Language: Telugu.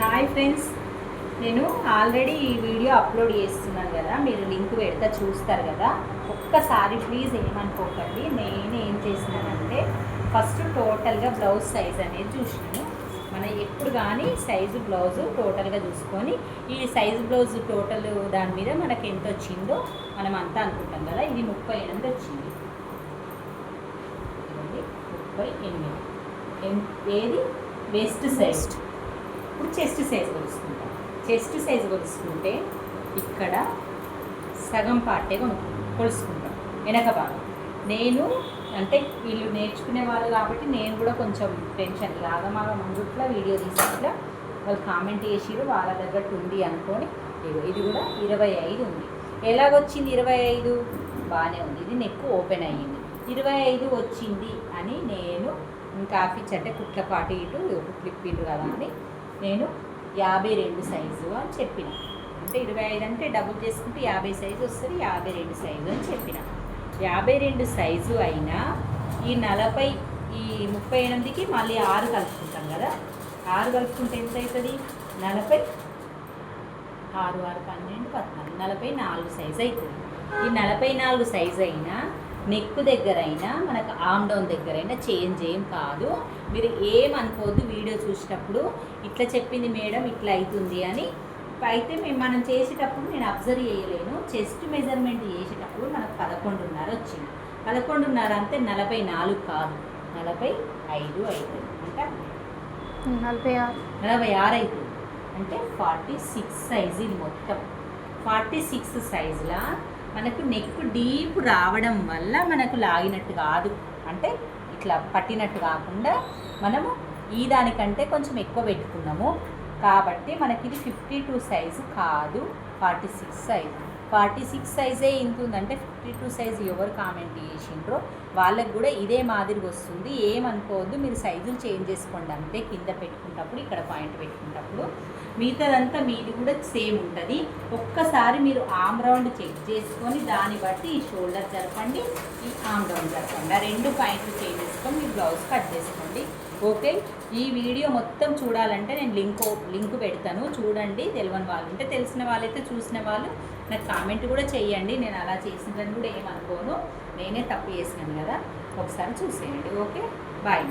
హాయ్ ఫ్రెండ్స్, నేను ఆల్రెడీ ఈ వీడియో అప్లోడ్ చేస్తున్నాను కదా, మీరు లింక్ పెడతా చూస్తారు కదా. ఒక్కసారి ప్లీజ్ ఏమనుకోకండి. నేను ఏం చేసినానంటే ఫస్ట్ టోటల్గా బ్లౌజ్ సైజ్ అనేది చూసినాను. మనం ఎప్పుడు కానీ సైజు బ్లౌజు టోటల్గా చూసుకొని ఈ సైజు బ్లౌజ్ టోటల్ దాని మీద మనకి ఎంత వచ్చిందో మనం అంతా అనుకుంటాం కదా. ఇది 38 వచ్చింది. 38 ఏది వేస్ట్ సైజ్. ఇప్పుడు చెస్ట్ సైజ్ కొలుసుకుంటాం. చెస్ట్ సైజ్ కొలుసుకుంటే ఇక్కడ సగం పార్టే కొలుసుకుంటాం, వెనక భాగం. నేను అంటే వీళ్ళు నేర్చుకునే వాళ్ళు కాబట్టి నేను కూడా కొంచెం టెన్షన్ రాగమాగ ముందుట్లా వీడియో తీసినట్లా వాళ్ళు కామెంట్ చేసిరు, వాళ్ళ తగ్గట్టు ఉంది అనుకొని ఇది కూడా 25 ఉంది. ఎలాగొచ్చింది 25? బాగానే ఉంది. ఇది నెక్ ఓపెన్ అయ్యింది, 25 వచ్చింది అని నేను కాఫీ అంటే కుట్ల పాటు ఇటు కుట్లిప్పిండ్రు కదా అని నేను 52 సైజు అని చెప్పిన. అంటే 25 అంటే డబుల్ చేసుకుంటే 50 సైజు వస్తుంది, 52 సైజు అని చెప్పిన. 52 సైజు అయినా ఈ 40 ఈ 38కి మళ్ళీ 6 కలుపుకుంటాం కదా. 6 కలుపుకుంటే ఎంత అవుతుంది? 40 6 6 12 14 44 సైజు అవుతుంది. ఈ 44 సైజు అయినా నెక్ దగ్గర అయినా మనకు ఆమ్ డౌన్ దగ్గర అయినా చేంజ్ ఏం కాదు. మీరు ఏమనుకోవద్దు. వీడియో చూసేటప్పుడు ఇట్లా చెప్పింది మేడం ఇట్లా అవుతుంది అని అయితే మనం చేసేటప్పుడు నేను అబ్జర్వ్ చేయలేను. చెస్ట్ మెజర్మెంట్ చేసేటప్పుడు మనకు 11.5 వచ్చింది. 11.5 అంటే 44 కాదు, 45 అవుతుంది. అంటే 46 అవుతుంది. అంటే 46 సైజు. ఇది మొత్తం 46 సైజులా మనకు నెక్ డీప్ రావడం వల్ల మనకు లాగినట్టు కాదు, అంటే ఇట్లా పట్టినట్టు కాకుండా మనము ఈ దానికంటే కొంచెం ఎక్కువ పెట్టుకున్నాము కాబట్టి మనకి ఇది 52 సైజు కాదు, 46 సైజు. 46 సైజే ఇంత ఉందంటే 52 సైజు ఎవరు కామెంట్ చేసిండ్రో వాళ్ళకు కూడా ఇదే మాదిరిగా వస్తుంది. ఏమనుకోవద్దు, మీరు సైజులు చేంజ్ చేసుకోండి అంతే. కింద పెట్టుకున్నప్పుడు ఇక్కడ పాయింట్ పెట్టుకున్నప్పుడు మిగతాదంతా మీది కూడా సేమ్ ఉంటుంది. ఒక్కసారి మీరు ఆమ్ రౌండ్ చెక్ చేసుకొని దాన్ని బట్టి ఈ షోల్డర్ జరపండి, ఈ ఆమ్ రౌండ్ జరపండి. ఆ 2 పాయింట్లు చేంజ్ చేసుకొని మీరు బ్లౌజ్ కట్ చేసుకోండి. ఓకే, ఈ వీడియో మొత్తం చూడాలంటే నేను లింక్ పెడతాను, చూడండి. తెలియని వాళ్ళు ఉంటే, తెలిసిన వాళ్ళైతే చూసిన వాళ్ళు నాకు కామెంట్ కూడా చేయండి. నేను అలా చేసిందని కూడా ఏమనుకోను, నేనే తప్పు చేసినాను కదా. ఒకసారి చూసేయండి. Okay, bye.